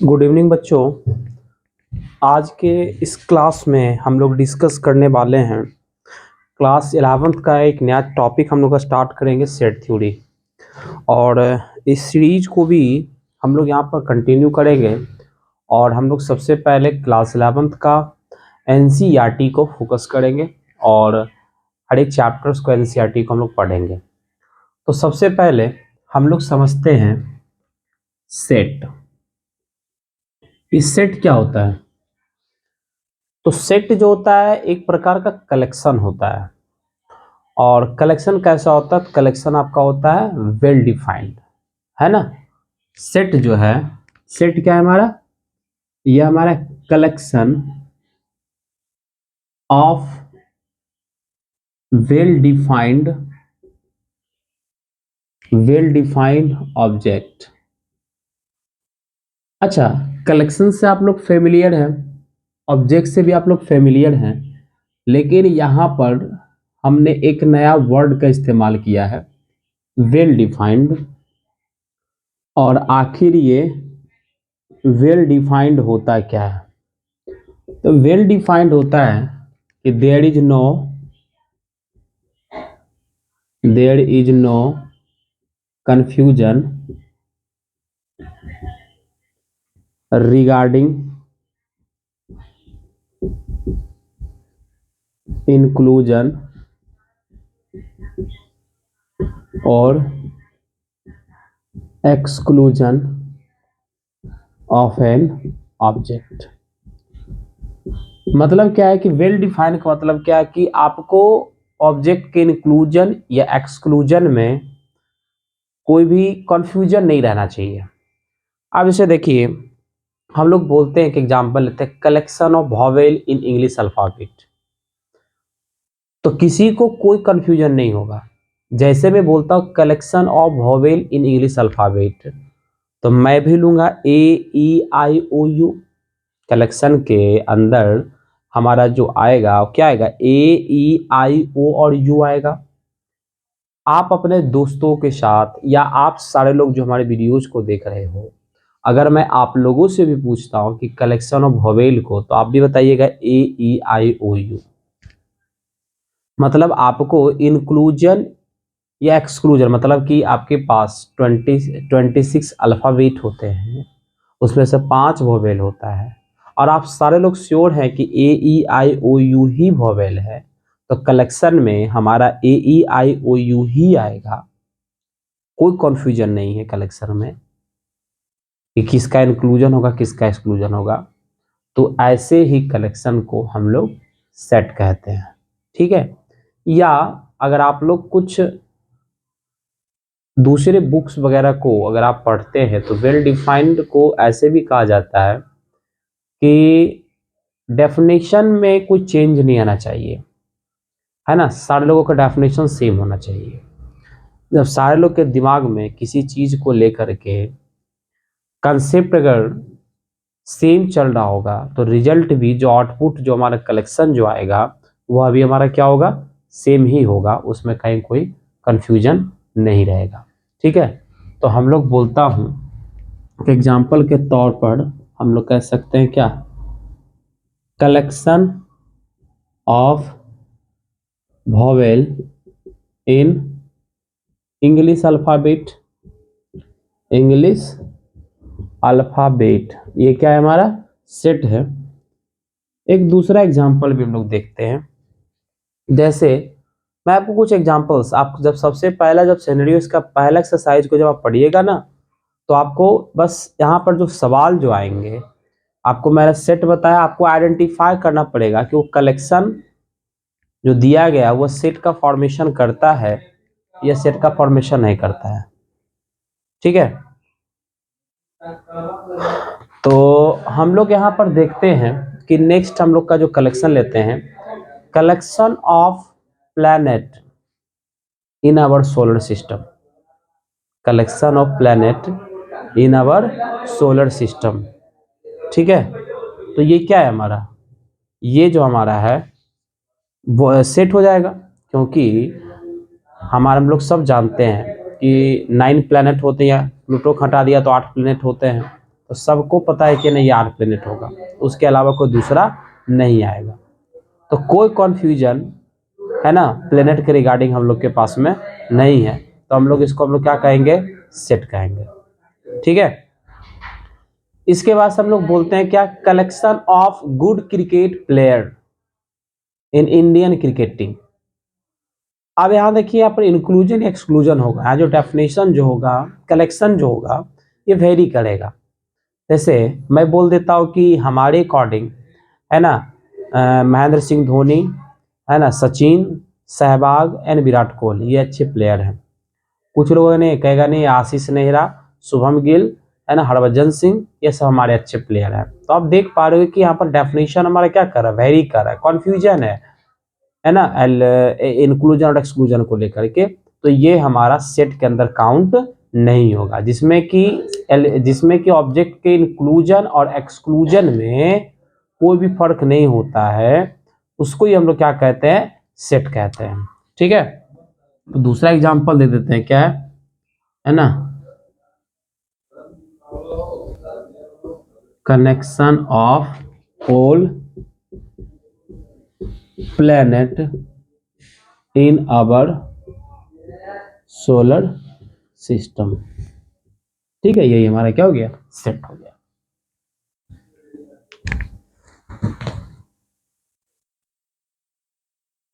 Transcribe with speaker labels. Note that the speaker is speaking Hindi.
Speaker 1: गुड इवनिंग बच्चों। आज के इस क्लास में हम लोग डिस्कस करने वाले हैं क्लास 11th का एक नया टॉपिक हम लोग का स्टार्ट करेंगे, सेट थ्योरी। और इस सीरीज को भी हम लोग यहाँ पर कंटिन्यू करेंगे। और हम लोग सबसे पहले क्लास 11th का एनसीईआरटी को फोकस करेंगे और हर एक चैप्टर्स को एनसीईआरटी को हम लोग पढ़ेंगे। तो सबसे पहले हम लोग समझते हैं सेट। इस सेट क्या होता है? तो सेट जो होता है एक प्रकार का कलेक्शन होता है। और कलेक्शन कैसा होता है? कलेक्शन आपका होता है वेल डिफाइंड, है ना। सेट जो है, सेट क्या है हमारा? यह हमारा collection of well defined object. अच्छा, कलेक्शन से आप लोग फेमिलियर हैं, ऑब्जेक्ट से भी आप लोग फेमिलियर हैं, लेकिन यहां पर हमने एक नया वर्ड का इस्तेमाल किया है, वेल डिफाइंड। और आखिर ये वेल डिफाइंड होता क्या है? तो वेल डिफाइंड होता है कि there is no confusion regarding inclusion और एक्सक्लूजन ऑफ एन ऑब्जेक्ट। मतलब क्या है कि वेल डिफाइंड का मतलब क्या है कि आपको ऑब्जेक्ट के इंक्लूजन या एक्सक्लूजन में कोई भी कंफ्यूजन नहीं रहना चाहिए। अब इसे देखिए, हम लोग बोलते हैं कि एग्जांपल लेते हैं, collection of vowel in English alphabet. तो किसी को कोई कंफ्यूजन नहीं होगा। जैसे मैं बोलता हूँ collection of vowel in English alphabet, तो मैं भी लूंगा AEIOU। कलेक्शन के अंदर हमारा जो आएगा क्या आएगा? AEIO और U आएगा। आप अपने दोस्तों के साथ या आप सारे लोग जो हमारे वीडियोज को देख रहे हो, अगर मैं आप लोगों से भी पूछता हूं कि कलेक्शन ऑफ वोवेल को, तो आप भी बताइएगा AEIOU। मतलब आपको इंक्लूजन या एक्सक्लूजन, मतलब कि आपके पास 26 अल्फाबेट होते हैं, उसमें से 5 वोवेल होता है, और आप सारे लोग श्योर हैं कि AEIOU ही वोवेल है, तो कलेक्शन में हमारा AEIOU ही आएगा। कोई कंफ्यूजन नहीं है कलेक्शन में कि किसका इंक्लूजन होगा किसका एक्सक्लूजन होगा। तो ऐसे ही कलेक्शन को हम लोग सेट कहते हैं, ठीक है। या अगर आप लोग कुछ दूसरे बुक्स वगैरह को अगर आप पढ़ते हैं, तो वेल डिफाइंड को ऐसे भी कहा जाता है कि डेफिनेशन में कोई चेंज नहीं आना चाहिए, है ना। सारे लोगों का डेफिनेशन सेम होना चाहिए। जब सारे लोग के दिमाग में किसी चीज को लेकर के कंसेप्ट अगर सेम चल रहा होगा, तो रिजल्ट भी, जो आउटपुट, जो हमारा कलेक्शन जो आएगा, वो अभी हमारा क्या होगा? सेम ही होगा, उसमें कहीं कोई कंफ्यूजन नहीं रहेगा, ठीक है। तो हम लोग बोलता हूं कि एग्जाम्पल के तौर पर हम लोग कह सकते हैं क्या? Collection of vowel in English alphabet. ये क्या है? हमारा सेट है। एक दूसरा एग्जाम्पल भी हम लोग देखते हैं। जैसे मैं आपको कुछ एग्जांपल्स, आप जब सबसे पहला जब सिनेरियो इसका पहला एक्सरसाइज को जब आप पढ़िएगा ना, तो आपको बस यहाँ पर जो सवाल जो आएंगे, आपको मैंने सेट बताया, आपको आइडेंटिफाई करना पड़ेगा कि वो कलेक्शन जो दिया गया वो सेट का फॉर्मेशन करता है या सेट का फॉर्मेशन नहीं करता है, ठीक है। तो हम लोग यहाँ पर देखते हैं कि नेक्स्ट हम लोग का जो कलेक्शन लेते हैं, collection of planet in our solar system. Collection of planet in our solar system, ठीक है। तो ये क्या है हमारा? ये जो हमारा है वो सेट हो जाएगा, क्योंकि हम लोग सब जानते हैं कि 9 प्लैनेट होते हैं, प्लूटो को हटा दिया तो 8 प्लैनेट होते हैं। तो सबको पता है कि नहीं ये आर्क प्लेनेट होगा, उसके अलावा कोई दूसरा नहीं आएगा। तो कोई कॉन्फ्यूजन है ना प्लेनेट के रिगार्डिंग हम लोग के पास में नहीं है, तो हम लोग इसको हम लोग क्या कहेंगे, सेट कहेंगे। ठीक है, इसके बाद हम लोग बोलते हैं क्या, collection of good cricket player in Indian cricket team. अब यहाँ देखिए, यहाँ पर इंक्लूजन एक्सक्लूजन होगा, यहाँ जो डेफिनेशन जो होगा, कलेक्शन जो होगा, ये वेरी करेगा। जैसे मैं बोल देता हूँ कि हमारे अकॉर्डिंग है ना महेंद्र सिंह धोनी, है ना सचिन, सहवाग एंड विराट कोहली ये अच्छे प्लेयर हैं। कुछ लोगों ने कहेगा नहीं आशीष नेहरा, शुभम गिल, है ना हरभजन सिंह, ये सब हमारे अच्छे प्लेयर हैं। तो आप देख पा रहे हो कि यहाँ पर डेफिनेशन हमारा क्या कर रहा है, वेरी कर रहा है, कॉन्फ्यूजन है ना इंक्लूजन और एक्सक्लूजन को लेकर के। तो ये हमारा सेट के अंदर काउंट नहीं होगा, जिसमें कि ऑब्जेक्ट के इंक्लूजन और एक्सक्लूजन में कोई भी फर्क नहीं होता है, उसको ही हम लोग क्या कहते हैं, सेट कहते हैं। ठीक है, तो दूसरा एग्जांपल दे देते हैं, क्या है ना, connection of whole planet in our solar system. ठीक है, यही हमारा क्या हो गया, सेट हो गया।